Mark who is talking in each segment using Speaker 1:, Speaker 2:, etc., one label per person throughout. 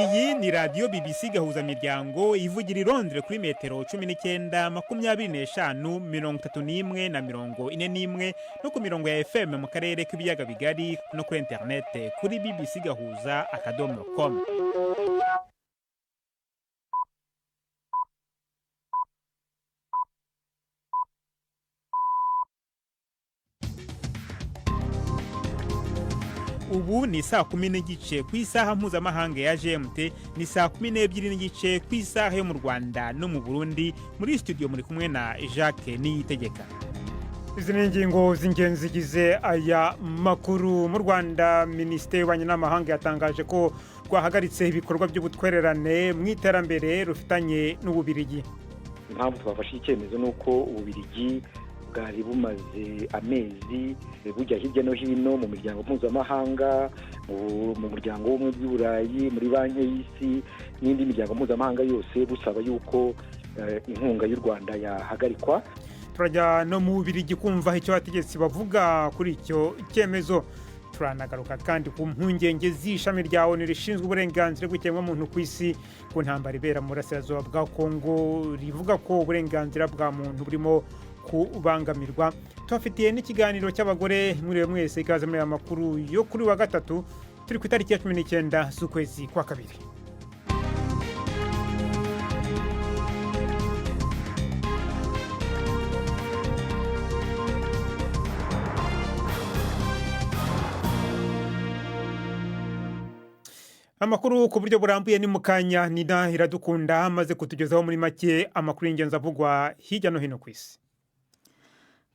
Speaker 1: Iyi ni radiyo BBC gahuza miryango ivugira i Londres kuri metero 19, 25, 31 no ku mirongo ya FM mu karere k'ibiyaga bigari no kuri internet kuri bbcgahuza.com. Ubu ni saa 10:30 ku isaha mpuzamahanga ya GMT, ni saa 12:30 ku isaha yo mu Rwanda no mu Burundi. Muri studio muri kumwe na Jacques Niyitegeka.
Speaker 2: Izi ni ingingo z'ingenzi zigize aya makuru. Mu Rwanda, Minisiteri y'Ububanyi n'Amahanga yatangaje ko rwahagaritse ibikorwa by'ubutwererane mu iterambere rufitanye n'Ububiligi.
Speaker 3: Impamvu twafashe icyemezo nuko Ububiligi bwari bumaze amezi bujya hirya no hino mu miryango mpuzamahanga, mu muryango w'ubumwe bw'Uburayi, muri banki y'isi n'indi miryango mpuzamahanga yose busaba yuko inkunga y'u Rwanda yahagarikwa.
Speaker 2: Turajya no mu Bubiligi kumva icyo abategetsi bavuga kuri icyo cyemezo. Turanagaruka kandi ku mpungenge z'ishami rya ONU rishinzwe uburenganzira bw'ikiremwamuntu ku isi ku ntambara ibera mu burasirazuba bwa Kongo, rivuga ko uburenganzira bwa muntu burimo kubangamirwa. Tubafitiye n'ikiganiro cy'abagore. Muri mwese ikaze muri aya makuru yo kuri wa gatatu, turi ku itariki ya 19 z'ukwezi kwa kabiri. Amakuru ku buryo burambuye ni mukanya. Nina Iradukunda amaze kutugezaho muri make amakuru y'ingenzi avugwa hirya no hino ku isi.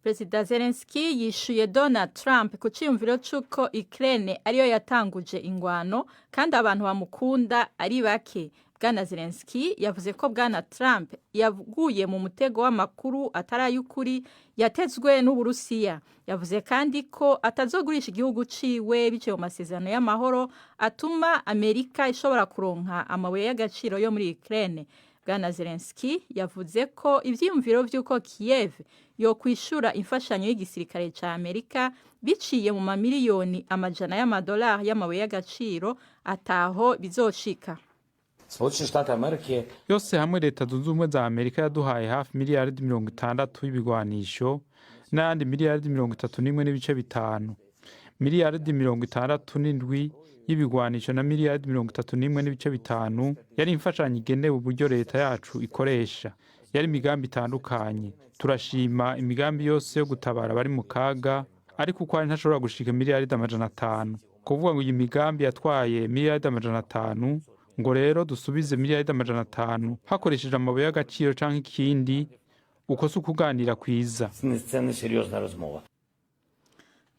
Speaker 4: Perezida Zelensky yishuye Donald Trump ku cyiyumviro cy'uko Ukraine ariyo yatanguje ingwano kandi abantu bamukunda ari bake. Bwana Zelensky yavuze ko Bwana Trump yaguye mu mutego w'amakuru atarayukuri yatezwe n'Uburusiya. Yavuze kandi ko atazogurisha igihugu ciwe biciye mu masezerano y'amahoro atuma Amerika ishobora kuronka amabuye y'agaciro yo muri Ukraine. Bwana Zelensky yavuze ko ivyiyumviro vy'uko Kiev yo kwishura imfashanyo y'igisirikare ca Amerika biciye mu mamiliyoni amajana y'amadolari y'amabuye y'agaciro ataho bizoshika.
Speaker 5: Yose hamwe Leta Zunze Ubumwe za Amerika yaduhaye hafi miliyaridi 60 y'ibigwanisho n'ayandi miliyaridi 31.5, miliyaridi 67 y'ibigwanisho na miliyaridi 31.5 yari imfashanyo igenewe uburyo leta yacu ikoresha. Yari imigambi itandukanye. Turashima imigambi yose yo gutabara bari mu kaga, ariko uko ari ntashobora gushika miliyaridi 500. Kuvuga ngo iyi migambi yatwaye miliyaridi 500 ngo rero dusubize miliyaridi 500 hakoresheje amabuye y'agaciro canke ikindi, uko si ukuganira kwiza.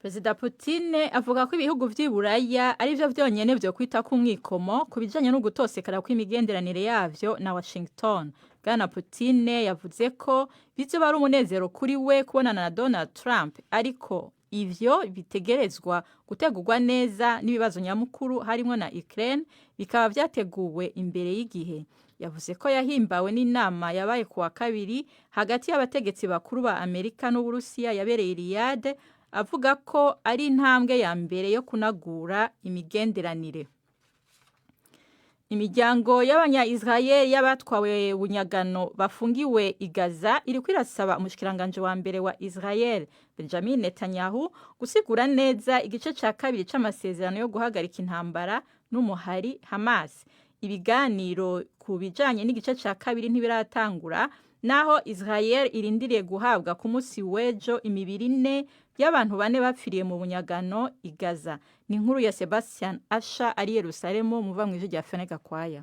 Speaker 4: Perezida Putin avuga ko ibihugu vy'Iburaya ari byo byonyene byo kwita ku mwikomo ku bijanye no gutosekara kw'imigenderanire yavyo na Washington. Bwana Putin yavuze ko bizoba ari umunezero kuri we kubonana na Donald Trump, ariko ivyo bitegerezwa gutegurwa neza n'ibibazo nyamukuru harimo na Ukraine bikaba vyateguwe imbere y'igihe. Yavuze ko yahimbawe n'inama yabaye kuwa kabiri hagati y'abategetsi bakuru ba Amerika n'Uburusiya yabereye Riyadh, avuga ko ari intambwe ya mbere yo kunagura imigenderanire. Imiryango y'abanya-Israel y'abatwawe bunyagano bafungiwe i Gaza iri kwirasaba umushikiranganje wa mbere wa Israel Benjamin Netanyahu gusigura neza igice ca kabiri c'amasezerano yo guhagarika intambara n'umuhari Hamas. Ibiganiro ku bijanye n'igice ca kabiri ntibiratangura, naho Israel irindiriye guhabwa ku munsi w'ejo imibiri 4 y'abantu 4 bapfiriye mu bunyagano i Gaza. Ni inkuru ya Sebastian Asha ari Yerusalemu muva mu ijwi rya Fenega Kwaya.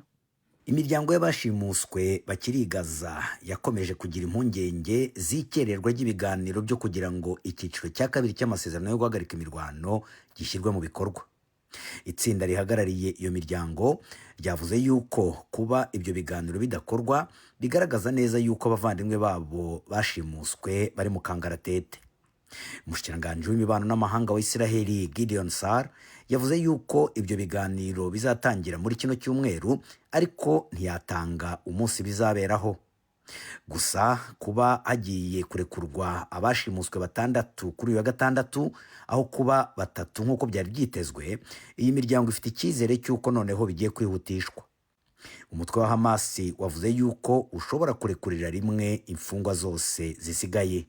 Speaker 6: Imiryango y'abashimuswe bakiri Gaza yakomeje kugira impungenge z'ikererwa ry'ibiganiro byo kugira ngo icyiciro cya kabiri cy'amasezerano yo guhagarika imirwano gishyirwe mu bikorwa. Itsinda rihagarariye iyo miryango ryavuze yuko kuba ibyo biganiro bidakorwa bigaragaza neza yuko abavandimwe babo bashimuswe bari mu kangaratete. Umushikiranganje w'imibano n'amahanga wa Israeli Gideon Sar yavuze yuko ibyo biganiro bizatangira muri kino cyumweru, ariko ntiyatanga umunsi bizaberaho. Gusa kuba hagiye kurekurwa abashimuswe 6 kuri uyu wa gatandatu aho kuba 3 nk'uko byari byitezwe, iyi miryango ifite icyizere cy'uko noneho bigiye kwihutishwa. umutwe wa Hamas wavuze yuko ushobora kurekurira rimwe imfungwa zose zisigaye.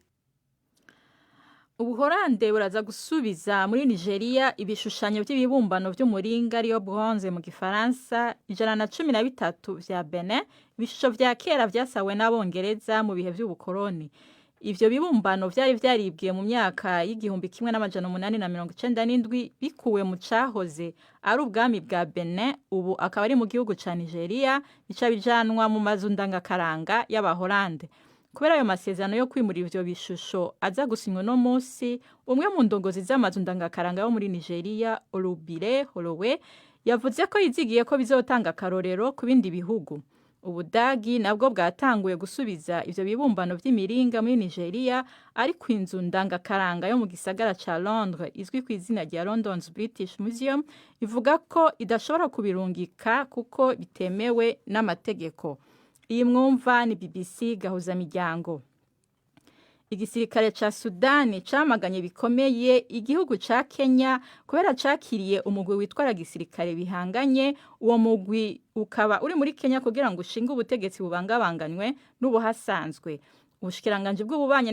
Speaker 4: Ubuholande buraza gusubiza muri Nigeria ibishushanyo by'ibibumbano by'umuringa ariyo bronze mu Gifaransa 113 vya Benin, ibishusho vya kera vyasawe n'Abongereza mu bihe by'ubukoloni. Ivyo bibumbano vyari vyaribwiye mu myaka y'igihumbi 1897 bikuwe mu cahoze ari ubwami bwa Benin, ubu akaba ari mu gihugu ca Nigeria, bica bijanwa mu mazu ndangakaranga y'Abaholande. Kubera ayo masezerano yo kwimura ivyo bishusho aza gusinywa no munsi, umwe mu ndongozi z'amazu ndangakaranga yo muri Nigeria, Olubire Holowe, yavuze ko yizigiye ko bizotanga akarorero ku bindi bihugu. Ubudagi nabwo bwatanguye gusubiza ivyo bibumbano vy'imiringa muri Nigeria, ariko inzu ndangakaranga yo mu gisagara ca Londres izwi ku izina rya London's British Museum ivuga ko idashobora kubirungika kuko bitemewe n'amategeko. Iyi mwumva ni BBC Gahuza Miryango. Igisirikare ca Sudani camaganye bikomeye igihugu ca Kenya kubera cakiriye umugwi witwara gisirikare bihanganye. Uwo mugwi ukaba uri muri Kenya kugira ngo ushinge ubutegetsi bubangabanganywe n'ubuhasanzwe. Ubushikiranganje bw'ububanye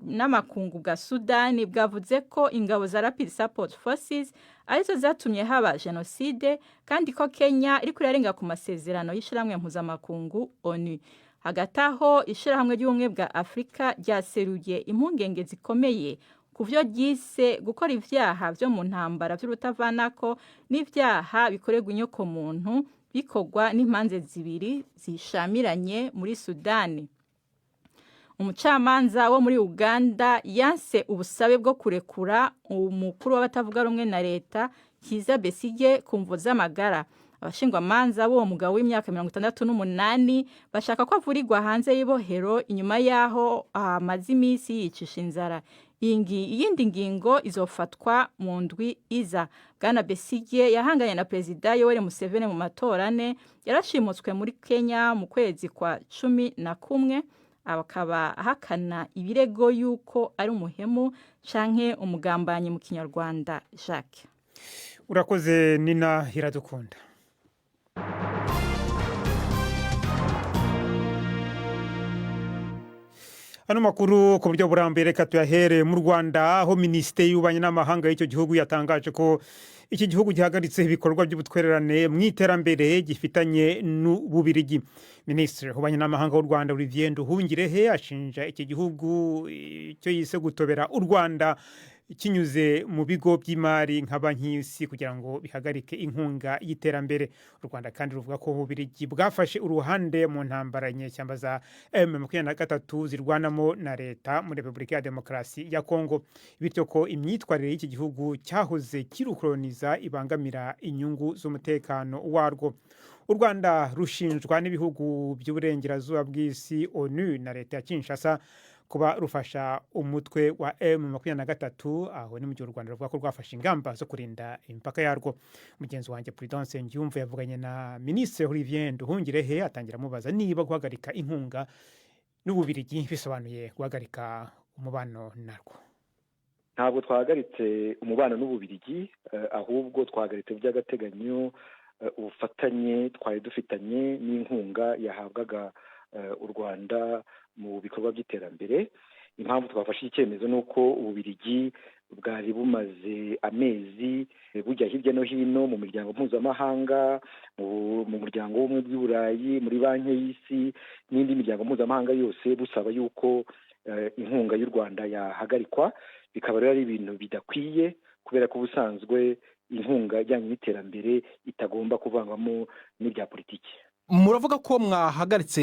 Speaker 4: n'amakungu bwa Sudani bwavuze ko ingabo za Rapid Support Forces arizo zatumye haba genocide, kandi ko Kenya iri kurarenga ku masezerano y'ishiramwe mpuzamakungu ONU. Hagati aho ishirahamwe ry'ubumwe bwa Afrika ryaseruye impungenge zikomeye ku vyo ryise gukora ivyaha vyo mu ntambara vy'urutavanako n'ivyaha bikorerwa inyoko muntu bikorwa n'impanze zibiri zishamiranye muri Sudani. Umucamanza wo muri Uganda yanse ubusabe bwo kurekura umukuru w'abatavuga rumwe na leta Kizza Besigye ku mvo z'amagara. Abashingwamanza bo mugabo w'imyaka 68 bashaka ko avurirwa hanze y'ibohero inyuma yaho amaze imisi yicisha inzara. Iyindi ngingo izofatwa mu ndwi iza. Bwana Besigye yahanganye na Perezida Yoweri Museveni mu matora ane, yarashimutswe muri Kenya mu kwezi kwa 11, akaba ahakana ibirego yuko ari umuhemu canke umugambanyi mu Kinyarwanda. Jacques,
Speaker 2: urakoze Nina Iradukunda. Hano makuru ku buryo burambuye reka tuyahere mu Rwanda, aho Minisiteri y'Ububanyi n'Amahanga y'icyo gihugu yatangaje ko iki gihugu gihagaritse ibikorwa by'ubutwererane mu iterambere gifitanye n'Ububirigi. Minisitiri w'Ububanyi n'Amahanga w'u Rwanda Olivier Nduhungirehe ashinja iki gihugu icyo yise gutobera u Rwanda kinyuze mu bigo by'imari nka Banki y'Isi kugira ngo bihagarike inkunga y'iterambere. U Rwanda kandi ruvuga ko Ububirigi bwafashe uruhande mu ntambara nyeshyamba za M23 zirwanamo na leta muri Repubulika ya Demokarasi ya Kongo, bityo ko imyitwarire y'iki gihugu cyahoze kirukoloniza ibangamira inyungu z'umutekano warwo. U Rwanda rushinjwa n'ibihugu by'uburengerazuba bw'isi, ONU na leta ya Kinshasa kuba rufasha umutwe wa M23, aho ni mu gihe u Rwanda ruvuga ko rwafashe ingamba zo kurinda imipaka yarwo. Mugenzi wanjye Prudence Ngyumva yavuganye na Minisitiri Olivier Nduhungirehe atangira amubaza niba guhagarika inkunga n'Ububirigi bisobanuye guhagarika umubano narwo.
Speaker 3: Ntabwo twahagaritse umubano n'Ububirigi, ahubwo twahagaritse by'agateganyo ubufatanye twari dufitanye n'inkunga yahabwaga u Rwanda mu bikorwa by'iterambere. Impamvu twafashe icyemezo nuko Ububirigi bwari bumaze amezi bujya hirya no hino mu miryango mpuzamahanga, mu muryango w'ubumwe bw'Iburayi, muri Banki y'Isi n'indi miryango mpuzamahanga yose busaba yuko inkunga y'u Rwanda yahagarikwa. Bikaba rero ari ibintu bidakwiye kubera ko ubusanzwe inkunga ijyanye n'iterambere itagomba kuvangwamo n'ibya politiki.
Speaker 7: Muravuga ko mwahagaritse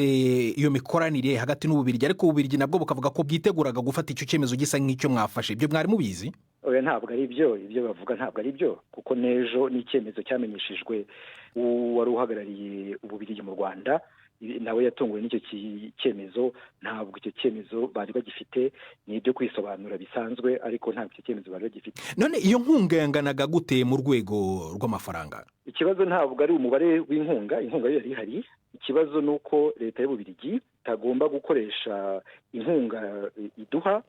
Speaker 7: iyo mikoranire hagati n'Ububirigi, ariko Ububirigi nabwo bukavuga ko bwiteguraga gufata icyo cyemezo gisa nk'icyo mwafashe. Ibyo mwari mubizi?
Speaker 3: Oya, ntabwo ari byo. Ibyo bavuga ntabwo ari byo, kuko n'ejo n'icyemezo cyamenyeshejwe wari uhagarariye Ububirigi mu Rwanda, nawe yatunguwe n'icyo cyemezo. Ntabwo icyo cyemezo bari bagifite, ni ibyo kwisobanura bisanzwe, ariko ntabwo icyo cyemezo bari bagifite.
Speaker 7: None iyo nkunga yanganaga gute mu rwego rw'amafaranga?
Speaker 3: Ikibazo ntabwo ari umubare w'inkunga, inkunga yo yari ihari. Ikibazo nuko leta y'Ububirigi itagomba gukoresha inkunga iduha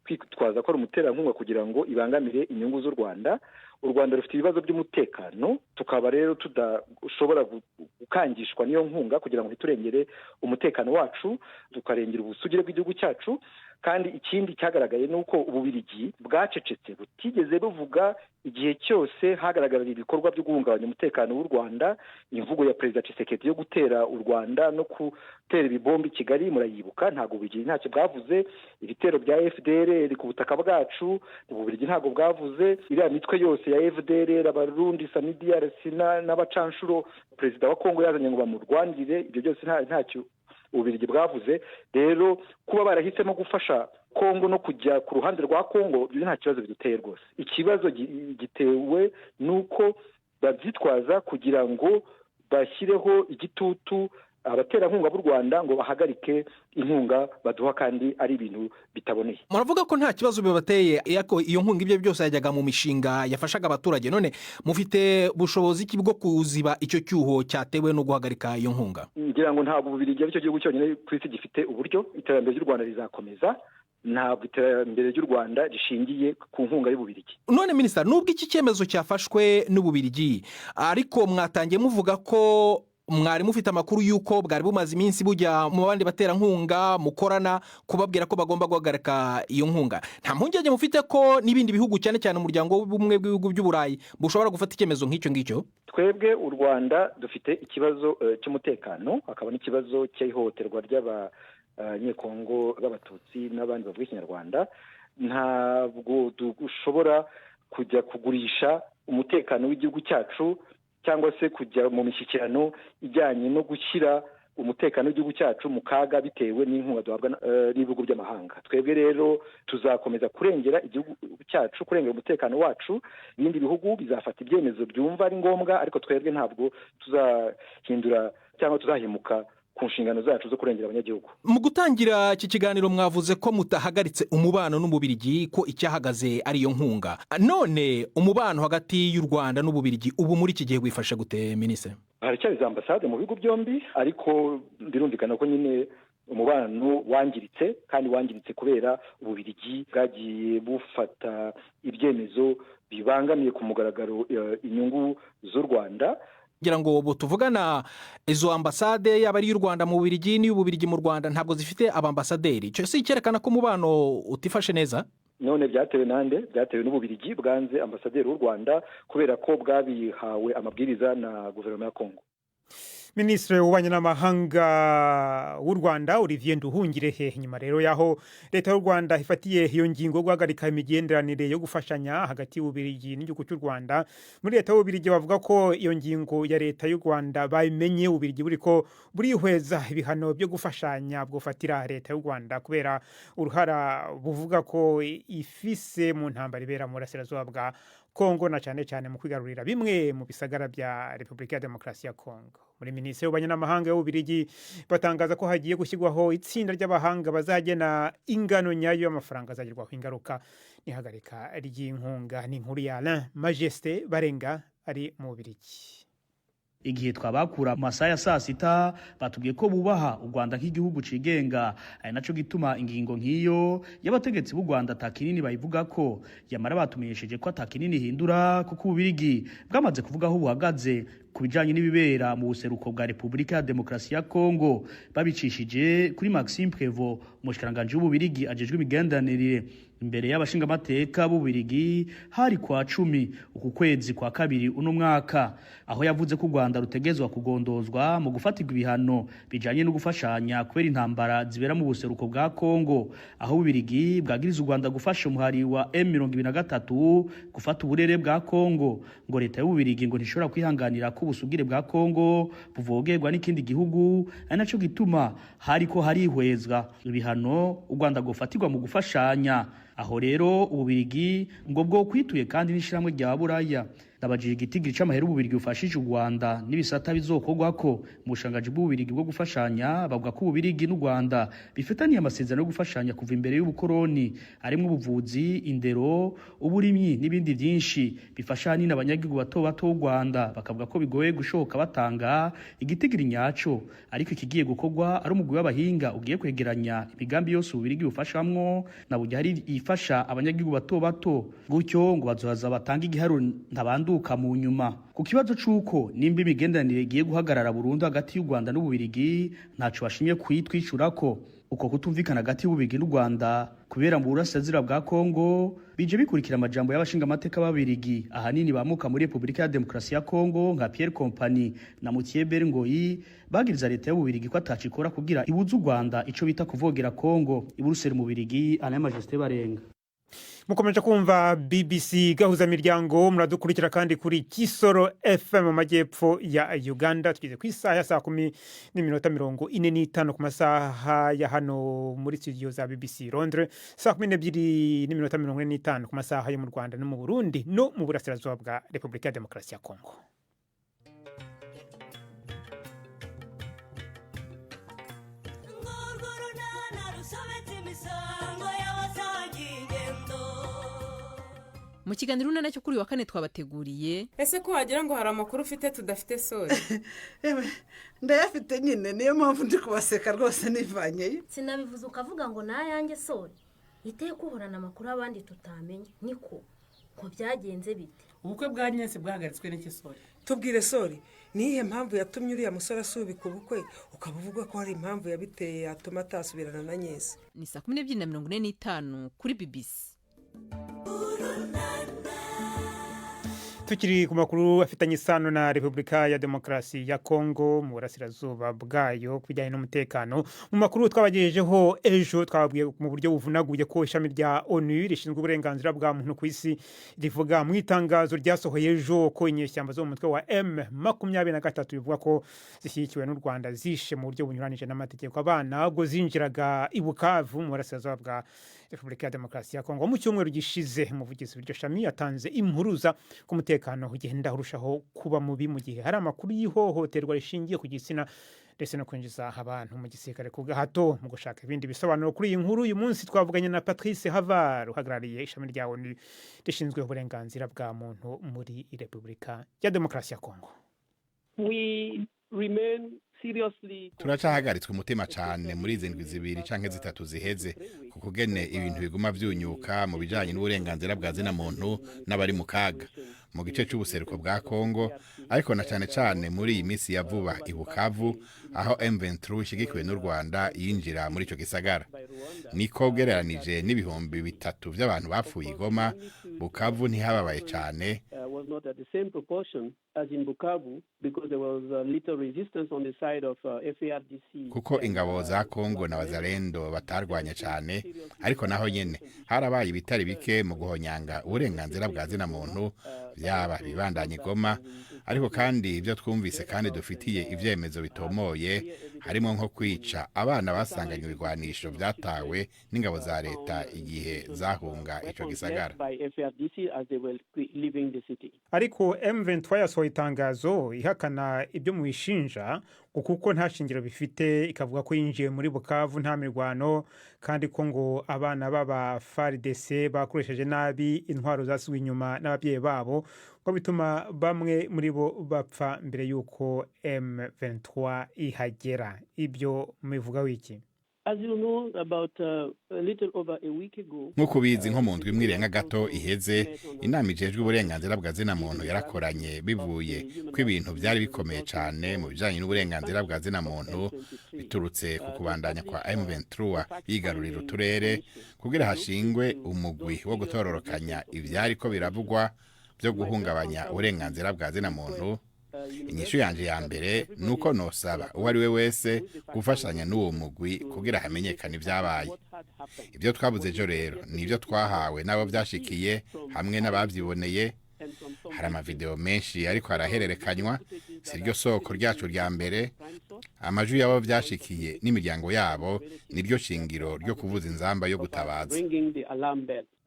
Speaker 3: kwitwaza ko ari umuterankunga kugira ngo ibangamire inyungu z'u Rwanda. U Rwanda rufite ibibazo by'umutekano, tukaba rero tudashobora gukangishwa n'iyo nkunga kugira ngo turengere umutekano wacu tukarengera ubusugire bw'igihugu cyacu. Kandi ikindi cyagaragaye ni uko Ububiligi bwacecetse butigeze buvuga igihe cyose hagaragara ibikorwa byo guhungabanya umutekano w'u Rwanda. Imvugo ya Perezida Tshisekedi yo gutera u Rwanda no gutera ibibombe i Kigali murayibuka, ntabwo Ububiligi ntacyo bwavuze. Ibitero bya FDLR ku butaka bwacu Ububiligi ntabwo bwavuze. Iriya mitwe yose ya FDLR, Abarundi, SAMIDRC n'abacanshuro Perezida wa Kongo yazanye ngo bamurwanire, ibyo byose ntacyo Ububiligi bwavuze. Rero kuba barahisemo gufasha Kongo no kujya ku ruhande rwa Kongo ibyo nta kibazo biduteye rwose. Ikibazo gitewe nuko babyitwaza kugira ngo bashyireho igitutu abaterankunga b'u Rwanda ngo bahagarike inkunga baduha kandi ari ibintu bitaboneye.
Speaker 7: Muravuga ko nta kibazo bibateye iyo nkunga ibyo byose yajyaga mu mishinga yafashaga abaturage, none mufite bushobozi ki bwo kuziba icyo cyuho cyatewe no guhagarika iyo nkunga?
Speaker 3: Ngira ngo ntabwo Ububiligi aricyo gihugu cyonyine ku isi gifite uburyo. Iterambere ry'u Rwanda rizakomeza, ntabwo iterambere ry'u Rwanda rishingiye ku nkunga y'Ububiligi.
Speaker 7: None Minisitiri, nubwo iki cyemezo cyafashwe n'Ububiligi ariko mwatangiye muvuga ko mwari mufite amakuru y'uko bwari bumaze iminsi bujya mu bandi baterankunga mukorana kubabwira ko bagomba guhagarika iyo nkunga. Nta mpungenge mufite ko n'ibindi bihugu cyane cyane umuryango w'ubumwe bw'ibihugu by'Uburayi bushobora gufata icyemezo nk'icyo ngicyo?
Speaker 3: Twebwe u Rwanda dufite ikibazo cy'umutekano, hakaba n'ikibazo cy'ihohoterwa ry'abanyekongo b'Abatutsi n'abandi bavuga Ikinyarwanda. Ntabwo dushobora kujya kugurisha umutekano w'igihugu cyacu cyangwa se kujya mu mishyikirano ijyanye no gushyira umutekano w'igihugu cyacu mu kaga bitewe n'inkunga duhabwa n'ibihugu by'amahanga. Twebwe rero tuzakomeza kurengera igihugu cyacu, kurengera umutekano wacu. Ibindi bihugu bizafata ibyemezo byumva ari ngombwa, ariko twebwe ntabwo tuzahindura cyangwa tuzahimuka ku nshingano zacu zo kurengera abanyagihugu.
Speaker 7: Mu gutangira iki kiganiro mwavuze ko mutahagaritse umubano n'Ububiligi, ko icyahagaze ari iyo nkunga. None umubano hagati y'u Rwanda n'Ububiligi ubu muri iki gihe wifashe gute Minisitiri?
Speaker 3: Haracyari za ambasade mu bihugu byombi, ariko birumvikana ko nyine umubano wangiritse, kandi wangiritse kubera Ububiligi bwagiye bufata ibyemezo bibangamiye ku mugaragaro inyungu z'u Rwanda.
Speaker 7: Kugira ngo ubu tuvugana izo ambasade yaba ari y'u Rwanda mu Bubiligi n'iy'Ububiligi mu Rwanda ntabwo zifite abambasaderi. Icyo si cyerekana ko umubano utifashe neza?
Speaker 3: None byatewe nande? Byatewe n'Ububiligi bwanze ambasaderi w'u Rwanda kubera ko bwabihawe amabwiriza na guverinoma ya Kongo.
Speaker 2: Minisitiri w'ububanyi n'amahanga w'u Rwanda Olivier Nduhungirehe, nyuma rero yaho leta y'u Rwanda ifatiye iyo ngingo yo guhagarika imigenderanire yo gufashanya hagati y'Ububiligi n'igihugu cy'u Rwanda, muri leta y'Ububiligi bavuga ko iyo ngingo ya leta y'u Rwanda bayimenye Ububiligi buriko burihweza ibihano byo gufashanya bwofatira leta y'u Rwanda kubera uruhara buvuga ko ifise mu ntambara ibera mu burasirazuba bwa Kongo na cyane cyane mu kwigarurira bimwe mu bisagara bya Repubulika ya Demokarasi ya Kongo. Muri Minisiteri y'ububanyi n'amahanga y'Ububiligi batangaza ko hagiye gushyirwaho itsinda ry'abahanga bazagena ingano nyayo y'amafaranga azagirwaho ingaruka n'ihagarika ry'inkunga. Ni inkuru ya Alain Majesté Barenga ari mu Bubiligi.
Speaker 8: Igihe twabakura mu masaha ya saa sita batubwiye ko bubaha u Rwanda nk'igihugu cigenga, ari naco gituma ingingo nk'iyo y'abategetsi b'u Rwanda atakinini bayivuga ko, yamara batumenyesheje ko atakinini hindura kuko Ububiligi bwamaze kuvuga aho buhagaze ku bijanye n'ibibera mu buseruko bwa Repubulika ya Demokarasi ya Kongo, babicishije kuri Maxime Prévost, umushikiranganje w'Ububiligi ajejwe imigenderanire imbere y'abashingamateka b'Ububiligi hari kwa 10 uku kwezi kwa kabiri uno mwaka, aho yavuze ko u Rwanda rutegezwa kugondozwa mu gufatirwa ibihano bijanye no gufashanya kubera intambara zibera mu buseruko bwa Kongo, aho Ububiligi bwagiriza u Rwanda gufasha umuhari wa M23 gufata uburere bwa Kongo, ngo leta y'Ububiligi ngo ntishobora kwihanganira ko ubusugire bwa Kongo buvogerwa n'ikindi gihugu, ari naco gituma hariko harihwezwa ibihano u Rwanda gofatirwa mu gufashanya. Aho rero Ububiligi ngo bwo kwituye kandi n'ishiramwe rya Buraya. Ndabajije igitigiri c'amahera Ububiligi bufashije u Rwanda n'ibisata bizokorwako mu bushangaje bw'Ububiligi bwo gufashanya, bavuga ko Ububiligi n'u Rwanda bifitaniye amasezerano yo gufashanya kuva imbere y'ubukoroni, harimo ubuvuzi, indero, uburimyi n'ibindi byinshi bifasha hanini abanyagihugu bato bato b'u Rwanda. Bakavuga ko bigoye gushoka batanga igitigiri nyaco, ariko ikigiye gukorwa ari umugwi w'abahinga ugiye kwegeranya imigambi yose Ububiligi bufashamwo na burya hari ifasha abanyagihugu bato bato, gutyo ngo bazohaza batanga igiharuro ntabandu bisambuka mu nyuma. Ku kibazo c'uko nimba imigenderanire igiye guhagarara burundu hagati y'u Rwanda n'Ububirigi ntaco bashimye kwitwicurako. Uko kutumvikana hagati y'Ububirigi n'u Rwanda kubera mu burasirazuba bwa Kongo bije bikurikira amajambo y'abashinga amateka b'Ababirigi ahanini bamuka muri Republika ya Demokarasi ya Kongo nka Pierre Company na Mutiebere Ngoyi bagiriza leta y'Ububirigi ko atacikora kugira ibuza u Rwanda ico bita kuvogera Kongo. I Buruseli mu Bubirigi, Alain Majesté Barenga.
Speaker 2: Mukomeje kumva BBC gahuza miryango, muradukurikira kandi kuri Kisoro FM mu majyepfo ya Uganda. Tugeze ku isaha ya 10:45 ku masaha ya hano muri studio za BBC Londres, 12:45 ku masaha yo mu Rwanda no mu Burundi no mu burasirazuba bwa Republika ya Demokarasi ya Kongo.
Speaker 9: Mu kiganiro runana cyo kuri wa kane twabateguriye.
Speaker 10: Ese ko wagira ngo hari amakuru ufite tudafite Sori?
Speaker 11: Ndayafite nyine, niyo mpamvu ndi kubaseka rwose nivanye.
Speaker 12: Sinabivuze ukavuga ngo nayanjye Sori. Iteye kuhorana amakuru abandi tutamenye. Niko ko byagenze bite?
Speaker 10: Ubukwe bwa Nyese bwahagaritswe n'iki Sori?
Speaker 11: Tubwire Sori, nihe mpamvu yatumye uriya musore asubika ubukwe ukavuga ko hari impamvu yabiteye yatuma atasubirana na Nyese?
Speaker 9: Ni 12:45 kuri BBC.
Speaker 2: Tukiri ku makuru afitanye isano na Republika ya Demokarasi ya Kongo mu burasirazuba bwayo kubijyanye n'umutekano. Mu makuru twabagejejeho ejo twababwiye mu buryo buvunaguye ko ishami rya ONU rishinzwe uburenganzira bwa muntu ku isi rivuga mu itangazo ryasohoye ejo ko inyeshyamba zo mu mutwe wa M23 bivuga ko zishyigikiwe n'u Rwanda zishe mu buryo bunyuranije n'amategeko abana ubwo zinjiraga i Bukavu mu burasirazuba bwa Republika ya Demokarasi ya Kongo. Mu cyumweru gishize umuvugizi w'iryo shami yatanze impuruza ku mutekano ugenda urushaho kuba mubi mu gihe hari amakuru y'ihohoterwa rishingiye ku gitsina ndetse no kwinjiza abantu mu gisirikare ku gahato. Mu gushaka ibindi bisobanuro kuri iyi nkuru uyu munsi twavuganye na Patrice Havar uhagarariye ishami rya ONU rishinzwe uburenganzira bwa muntu muri Republika ya Demokarasi ya Kongo.
Speaker 13: Turacahagaritswe umutima cyane muri izi ndwi zibiri canke zitatu ziheze kuko gene ibintu biguma vyunyuka mu bijanye n'uburenganzira bwa zina muntu n'abari mu kaga mu gice cy'ubuseruko bwa Kongo, ariko na cyane muri iyi minsi ya vuba i Bukavu aho M23 ishigikiwe n'u Rwanda yinjira muri ico gisagara. Niko gereranije n'ibihumbi 3 by'abantu bapfuye i Goma, Bukavu ntihababaye cyane.
Speaker 14: Was not at the same proportion as in Bukavu because there was little resistance on the side of FARDC.
Speaker 13: Kuko ingabo za Kongo na Wazalendo batarwanya cyane, ariko naho nyene harabaye ibitari bike mu guhonyanga uburenganzira bwa zina muntu byaba bibandanye Goma, ariko kandi ibyo twumvise kandi dufitiye ivyemezo bitomoye harimo nko kwica abana basanganywe ibigwanisho byatawe n'ingabo za leta igihe zahunga ico gisagara.
Speaker 2: Ariko M23 yasohoye itangazo ihakana ibyo mu bishinja kuko nta shingiro bifite, ikavuga ko yinjiye muri Bukavu nta mirwano kandi ko ngo abana baba FARDC bakoresheje nabi intwaro zasubiye inyuma n'ababyeyi babo ko bituma bamwe muri bo bapfa mbere yuko M23 ihagera. Ibyo mubivuga wiki?
Speaker 14: As you know, about a little over a week ago,
Speaker 13: nko kubizi nko mu ndwi imwe gato iheze inama ijejwe uburenganzira bwa zina muntu yarakoranye bivuye ko ibintu byari bikomeye cyane mu bijanye n'uburenganzira bwa zina muntu biturutse ku kubandanya kwa M23 yigarurira uturere kugira hashingwe umugwi wo gutororokanya ivyari ko biravugwa byo guhungabanya uburenganzira bwa zina muntu. Inyishu yanje ya mbere nuko nosaba uwari we wese gufashanya n'uwo mugwi kugira hamenyekane ibyabaye. Ibyo twabuze ejo rero nibyo twahawe nabo byashikiye hamwe n'abavyiboneye. Hari amavideo menshi ariko arahererekanywa, siryo soko ryacu rya mbere. Amajwi yabo byashikiye n'imiryango yabo niryo shingiro ryo kuvuza inzamba yo gutabaza.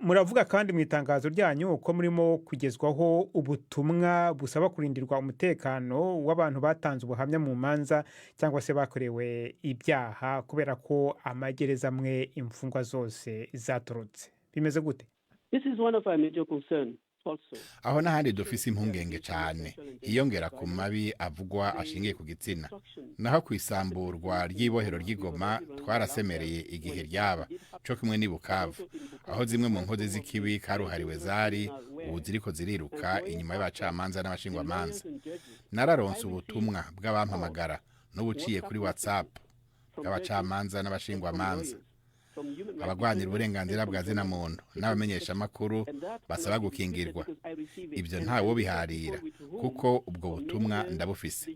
Speaker 2: Muravuga kandi mu itangazo ryanyu uko murimo kugezwaho ubutumwa busaba kurindirwa umutekano w'abantu batanze ubuhamya mu manza cyangwa se bakorewe ibyaha kubera ko amagereza amwe imfungwa zose zatorotse. Bimeze gute?
Speaker 14: This is one of our major concerns.
Speaker 13: aho n'ahandi dufise impungenge cyane hiyongera ku mabi avugwa ashingiye ku gitsina naho ku isamburwa ry'ibohero ry'igoma twarasemereye igihe ryaba cyo kumwe n'i Bukavu aho zimwe mu nkozi z'ikibi karuhariwe zari ubu ziriko ziriruka inyuma y'abacamanza n'abashingwamanza nararonse ubutumwa bw'abampamagara n'ubuciye kuri WhatsApp bw'abacamanza n'abashingwamanza abagwanira uburenganzira bwa zina muntu n'abamenyesha amakuru basaba gukingirwa ibyo ntawo biharira kuko ubwo butumwa ndabufise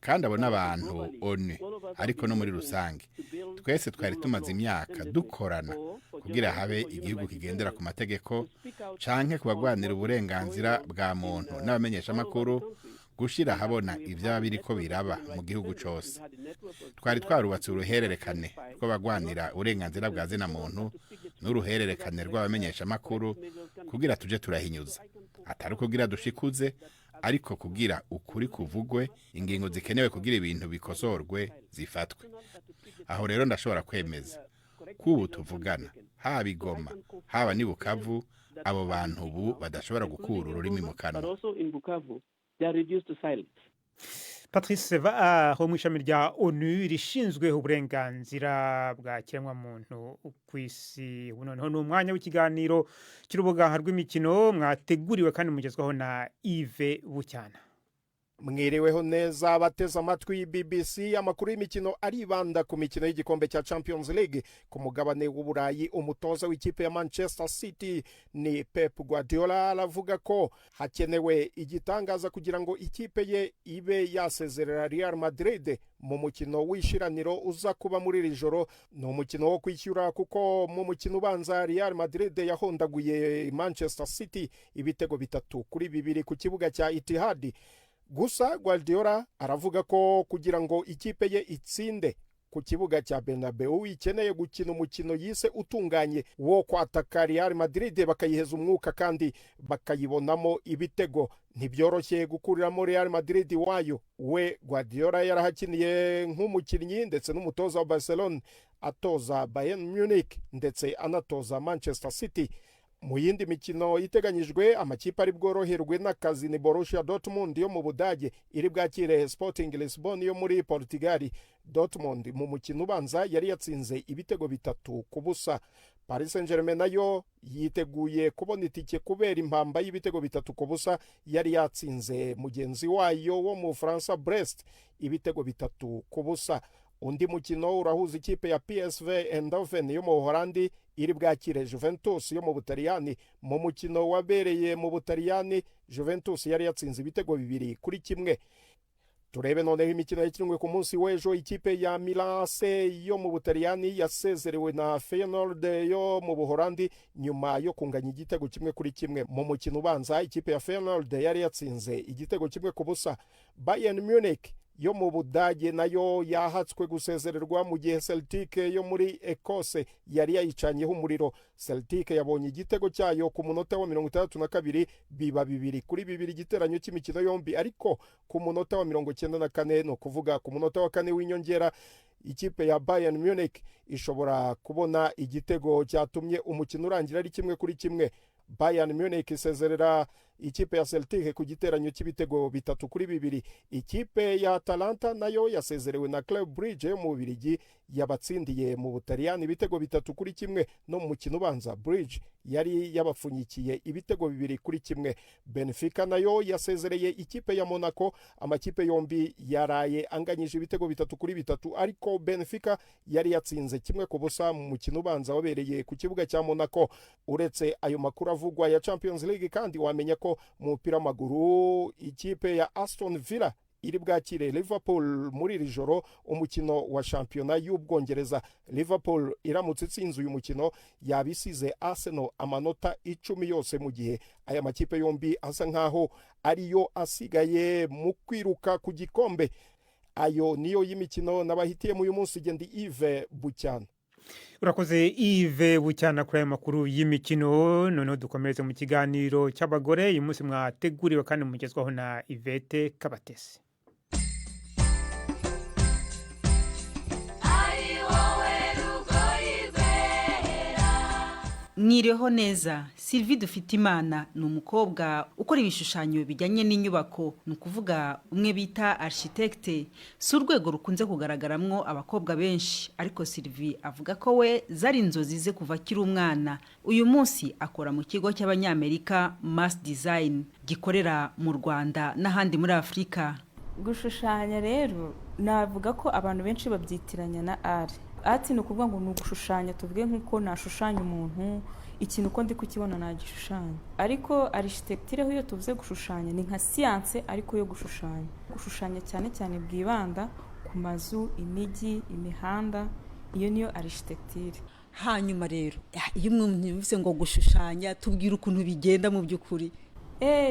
Speaker 13: kandi abo n'abantu ONU ariko no muri rusange twese twari tumaze imyaka dukorana kugira habe igihugu kigendera ku mategeko canke ku bagwanira uburenganzira bwa muntu n'abamenyesha amakuru gushira habona ivyaba biriko biraba mu gihugu cose twari twarubatse uruhererekane rw'abagwanira uburenganzira bwa zina muntu n'uruhererekane rw'abamenyesha amakuru kugira tuje turahinyuza atari kugira dushikuze ariko kugira ukuri kuvugwe ingingo zikenewe kugira ibintu bikosorwe zifatwe aho rero ndashobora kwemeza kubu tuvugana haba Igoma haba n'i Bukavu abo bantu ubu badashobora gukura ururimi mu kanwa
Speaker 2: Patrice Seva ho mu ishami rya ONU rishinzwe uburenganzira bwa kiremwamuntu ku isi noneho n'umwanya w'ikiganiro cy'urubuga rw'imikino mwateguriwe kandi mugezwaho na Yves Bucyana.
Speaker 15: Mwiriweho neza bateze amatwi BBC amakuru y'imikino aribanda ku mikino y'igikombe cya Champions League ku mugabane w'Uburayi. Umutoza w'ikipe ya Manchester City ni Pep Guardiola aravuga ko hakenewe igitangaza kugira ngo ikipe ye ibe yasezerera Real Madrid mu mukino w'ishiraniro uza kuba muri iri joro. Ni umukino wo kwishyura kuko mu mukino ubanza Real Madrid yahondaguye Manchester City ibitego 3-2 ku kibuga cya Etihad. Gusa Guardiola aravuga ko kugira ngo ikipe ye itsinde ku kibuga cya Bernabeu ikeneye gukina umukino yise utunganye wo kwataka Real Madrid bakayiheza umwuka kandi bakayibonamo ibitego. Ntibyoroshye gukuriramo Real Madrid wayo. We Guardiola yarahakiniye nk'umukinnyi ndetse n'umutoza wa Barcelona, atoza Bayern Munich ndetse anatoza Manchester City. Mu yindi mikino iteganyijwe amakipe ari bworoherwe n'akazi ni Borussia Dortmund yo mu Budage iri bwakire Sporting Lisbon yo muri Portugal. Dortmund mu mukino ubanza yari yatsinze ibitego 3-0. Paris Saint-Germain nayo yiteguye kubona itike kubera impamba y'ibitego 3-0 yari yatsinze mugenzi wayo wo mu France Brest ibitego 3-0. Undi mukino urahuza ikipe ya PSV Eindhoven yo mu Holandi iri bwakire Juventus yo mu Butaliyani. Mu mukino wabereye mu Butaliyani Juventus yari yatsinze ibitego 2-1. Turebe noneho imikino yakinwe ku munsi w'ejo. Ikipe ya Milan AC yo mu Butaliyani yasezerewe na Feyenoord yo mu Buholandi nyuma yo kunganya igitego 1-1. Mu mukino ubanza ikipe ya Feyenoord yari yatsinze igitego 1-0. Bayern Munich yo mu Budage nayo yahatswe gusezererwa mu gihe Celtic yo muri Ekose yari yayicanyeho umuriro. Celtic yabonye igitego cyayo ku munota wa 62 biba 2-2 igiteranyo cy'imikino yombi, ariko ku munota wa 94 no kuvuga ku munota wa 4 w'inyongera ikipe ya Bayern Munich ishobora kubona igitego cyatumye umukino urangira ari 1-1. Bayern Munich isezerera ikipe ya Celtic ku giteranyo cy'ibitego 3-2. Ikipe ya Atalanta nayo yasezerewe na Club Brugge yo mu Bubiligi yabatsindiye mu Butaliyani ibitego 3-1. No mu mukino ubanza Brugge yari yabapfunyikiye ibitego 2-1. Benfica nayo yasezereye ikipe ya Monaco. Amakipe yombi yaraye anganyije ibitego 3-3, ariko Benfica yari yatsinze 1-0 mu mukino ubanza wabereye ku kibuga cya Monaco. Uretse ayo makuru avugwa ya Champions League kandi wamenya ko mu mupira w'amaguru ikipe ya Aston Villa iri bwakire Liverpool muri iri joro umukino wa shampiyona y'Ubwongereza. Liverpool iramutse itsinze uyu mukino yabisize Arsenal amanota 10 yose, mu gihe aya makipe yombi asa nkaho ariyo asigaye mu kwiruka ku gikombe. Ayo niyo y'imikino nabahitiyemo uyu munsi. Gendi Yves Bucyana.
Speaker 2: Urakoze Yves Bucyana kuri aya makuru y'imikino. Noneho dukomereze mu kiganiro cy'abagore uyu munsi mwateguriwe kandi mugezwaho na Yvette Kabatesi.
Speaker 16: Mwiriho neza Sylvie Dufitimana ni umukobwa ukora ibishushanyo bijyanye n'inyubako, ni ukuvuga umwe bita architecte. Si urwego rukunze kugaragaramwo abakobwa benshi, ariko Sylvie avuga ko we zari inzozi ze kuva akiri umwana. Uyu munsi akora mu kigo cy'Abanyamerika Mass Design gikorera mu Rwanda n'ahandi muri Afurika.
Speaker 17: Gushushanya rero navuga ko abantu benshi babyitiranya na art ni ukuvuga ngo ni ugushushanya, tuvuge nk'uko nashushanya umuntu, ikintu uko ndi kukibona nagishushanya. Ariko architecture iyo tuvuze gushushanya ni nka science ariko yo gushushanya cyane cyane bwibanda ku mazu, imijyi, imihanda, iyo niyo architecture.
Speaker 18: Hanyuma rero iyo umuntu bivuze ngo gushushanya, tubwira ukuntu bigenda mu by'ukuri.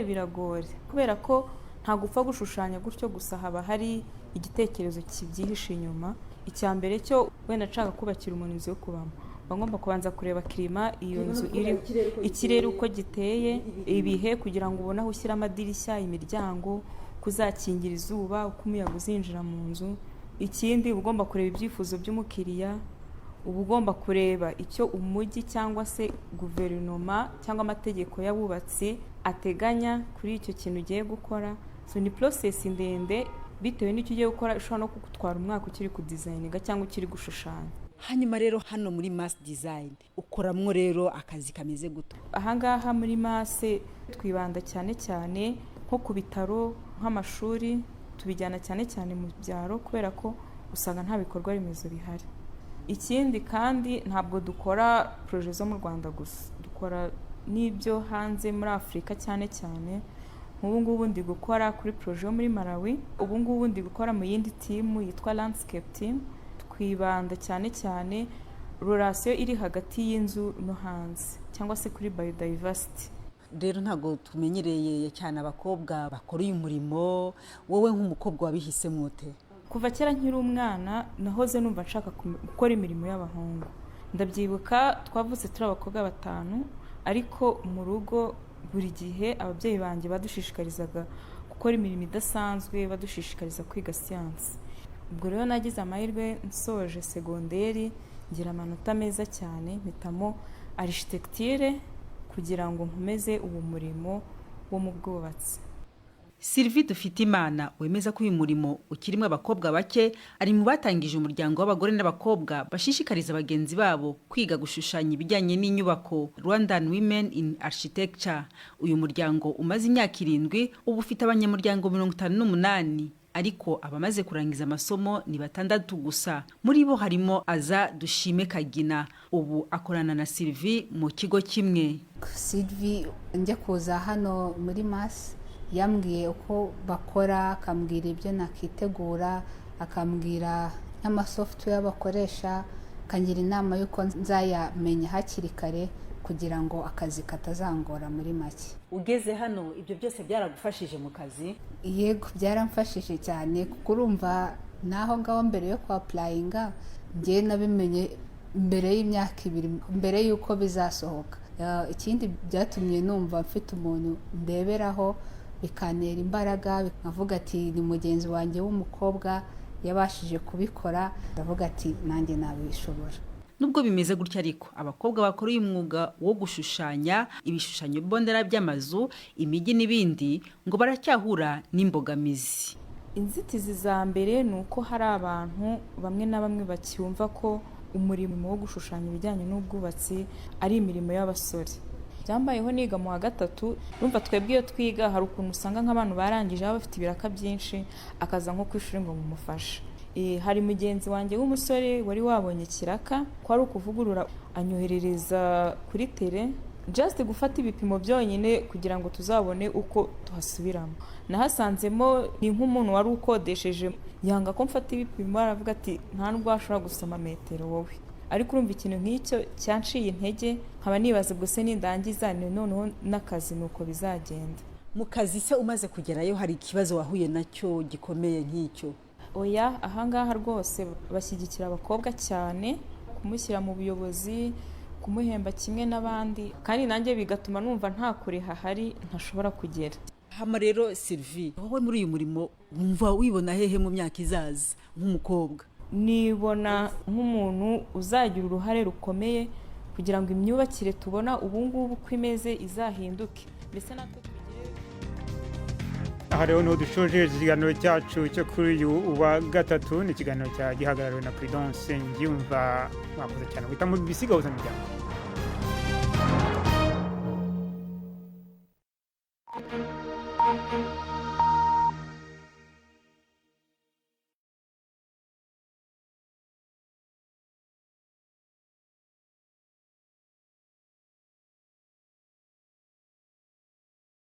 Speaker 17: Biragore kubera ko nta gupfa gushushanya gutyo gusa, haba hari igitekerezo kibyihishe inyuma. Icya mbere cyo wenda nshaka kubakira umuntu inzu yo kubamo, bagomba kubanza kureba klima iyo nzu iri, ikirere uko giteye, ibihe, kugira ngo ubone aho ushyira amadirishya, imiryango, kuzakingira izuba, uko umuyaga uzinjira mu nzu. Ikindi ugomba kureba ibyifuzo by'umukiriya, uba ugomba kureba icyo umujyi cyangwa se guverinoma cyangwa amategeko y'abubatsi ateganya kuri icyo kintu ugiye gukora. So ni process ndende, bitewe n'icyo ugiye gukora ushobora no kugutwara umwaka ukiri ku designinga cyangwa ukiri gushushanya.
Speaker 18: Hanyuma rero hano muri Mass Design ukoramwo rero akazi kameze guto?
Speaker 17: Ahangaha muri Mass twibanda cyane cyane nko ku bitaro, nk'amashuri, tubijyana cyane cyane mu byaro kubera ko usanga nta bikorwa remezo bihari. Ikindi kandi ntabwo dukora projet zo mu Rwanda gusa, dukora n'ibyo hanze muri Afurika cyane cyane. Ubu ngubu ndi gukora kuri projet yo muri Malawi, ubu ngubu ndi gukora mu yindi team yitwa Landscape Team. Twibanda cyane cyane relation iri hagati y'inzu no hanze cyangwa se kuri biodiversity.
Speaker 18: Rero ntago tumenyereye cyane abakobwa bakora uyu murimo, wowe nk'umukobwa wabihise mute?
Speaker 17: Kuva kera nkiri umwana nahoze numva nshaka gukora imirimo y'abahungu. Ndabyibuka twavutse turi abakobwa 5, ariko mu rugo buri gihe ababyeyi banjye badushishikarizaga gukora imirimo idasanzwe, badushishikariza kwiga siyansi. Ubwo rero nagize amahirwe nsoje segonderi, ngira amanota meza cyane, mpitamo architecture kugira ngo nkomeze uwo murimo wo mu bwubatsi.
Speaker 16: Sylvie Dufitimana wemeza ko uyu murimo ukirimo abakobwa bake, ari mu batangije umuryango w'abagore n'abakobwa bashishikariza bagenzi babo kwiga gushushanya ibijyanye n'inyubako, Rwandan Women in Architecture. Uyu muryango umaze imyaka 7, ubu ufite abanyamuryango 58, ariko abamaze kurangiza amasomo ni 6 gusa. Muri bo harimo Aza Dushime Kagina, ubu akorana na Sylvie mu kigo kimwe.
Speaker 19: Sylvie njye kuza hano muri Mass yambwiye uko bakora, akambwira ibyo nakitegura, akambwira n'amasoftware bakoresha, akangira inama y'uko nzayamenya hakiri kare kugira ngo akazi katazangora muri make.
Speaker 18: Ugeze hano ibyo byose byaragufashije mu kazi?
Speaker 19: Yego, byaramfashije cyane kuko urumva naho ngaho mbere yo kwa-applyinga njye nabimenye mbere y'imyaka 2 mbere y'uko bizasohoka. Ikindi byatumye numva mfite umuntu ndeberaho, bikanera imbaraga, bikavuga ati ni mugenzi wanjye w'umukobwa yabashije kubikora, ndavuga ati nanjye nabishobora.
Speaker 16: Nubwo bimeze gutya ariko abakobwa bakora uyu mwuga wo gushushanya ibishushanyo mbonera by'amazu, imijyi n'ibindi, ngo baracyahura n'imbogamizi.
Speaker 17: Inzitizi za mbere ni uko hari abantu bamwe na bamwe bacyumva ko umurimo wo gushushanya ibijyanye n'ubwubatsi ari imirimo y'abasore. Byambayeho niga mu wa 3, numva twebwe iyo twiga hari ukuntu usanga nk'abantu barangije baba bafite ibiraka byinshi, akaza nko kwishuri ngo mumufashe. Hari mugenzi wanjye w'umusore wari wabonye kiraka ko ari ukuvugurura, anyoherereza kuri tele just gufata ibipimo byonyine kugira ngo tuzabone uko tuhasubiramo. Nahasanzemo ni nk'umuntu wari ukodesheje, yanga ko mfata ibipimo, aravuga ati nta nubwo washobora gusoma metero wowe. Ariko urumva ikintu nk'icyo cyanciye intege, nkaba nibaza ubwo se nindangiza noneho n'akazi nuko bizagenda.
Speaker 18: Mu kazi se umaze kugerayo hari ikibazo wahuye nacyo gikomeye nk'icyo?
Speaker 17: Oya, ahangaha rwose bashyigikira abakobwa cyane, kumushyira mu buyobozi, kumuhemba kimwe n'abandi, kandi nanjye bigatuma numva nta kure hahari ntashobora kugera.
Speaker 18: Hama rero Sylvie, wowe muri uyu murimo wumva wibona hehe mu myaka izaza nk'umukobwa?
Speaker 17: Nibona nk'umuntu uzagira uruhare rukomeye kugira ngo imyubakire tubona ubu ngubu uko imeze izahinduke mbese natwe
Speaker 2: aha rero niho dushoje ikiganiro cyacu cyo kuri uyu wa gatatu ni ikiganiro gihagarariwe na Prudence Ngiyumva mwakoze cyane guhita mu bisigahuza miryango